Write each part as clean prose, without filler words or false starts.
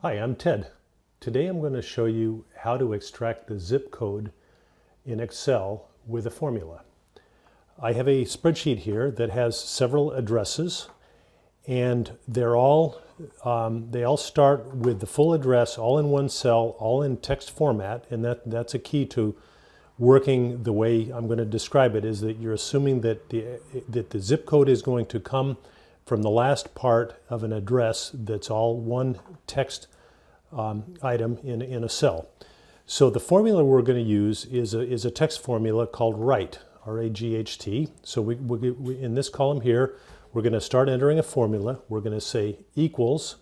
Hi, I'm Ted. Today I'm going to show you how to extract the zip code in Excel with a formula. I have a spreadsheet here that has several addresses, and they all start with the full address all in one cell, all in text format, and that's a key to working the way I'm going to describe it, is that you're assuming that the zip code is going to come from the last part of an address that's all one text item in a cell. So the formula we're going to use is a text formula called RAGHT, R-A-G-H-T. So we in this column here, we're going to start entering a formula. We're going to say equals,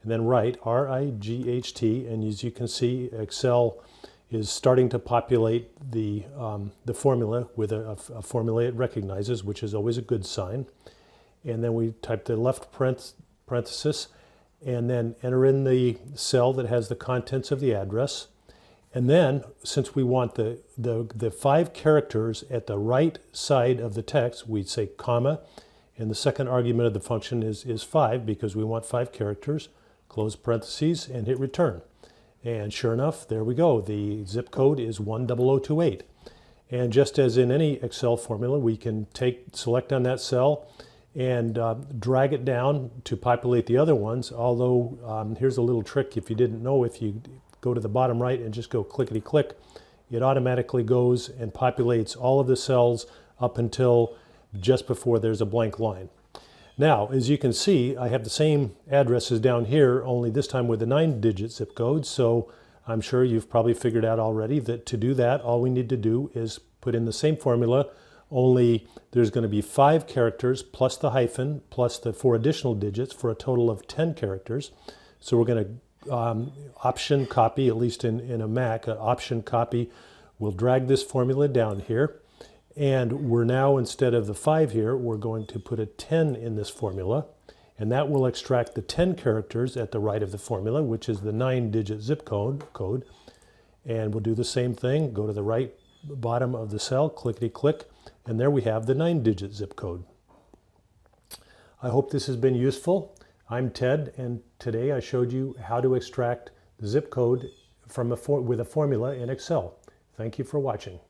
and then RAGHT, R-I-G-H-T, and as you can see, Excel is starting to populate the formula with a formula it recognizes, which is always a good sign. And then we type the left parenthesis and then enter in the cell that has the contents of the address. And then, since we want the 5 characters at the right side of the text, we say comma, and the second argument of the function is 5 because we want 5 characters, close parentheses, and hit return. And sure enough, there we go. The zip code is 10028. And just as in any Excel formula, we can select on that cell and drag it down to populate the other ones. Although here's a little trick if you didn't know: if you go to the bottom right and just go clickety click, it automatically goes and populates all of the cells up until just before there's a blank line. Now, as you can see, I have the same addresses down here, only this time with a 9-digit zip code. So I'm sure you've probably figured out already that to do that, all we need to do is put in the same formula, only there's going to be 5 characters plus the hyphen plus the 4 additional digits for a total of 10 characters. So we're going to option copy, at least in a Mac, option copy. We'll drag this formula down here. And we're now, instead of the 5 here, we're going to put a 10 in this formula. And that will extract the 10 characters at the right of the formula, which is the 9-digit zip code. And we'll do the same thing. Go to the right bottom of the cell, clickety click, and there we have the 9-digit zip code. I hope this has been useful. I'm Ted, and today I showed you how to extract the zip code with a formula in Excel. Thank you for watching.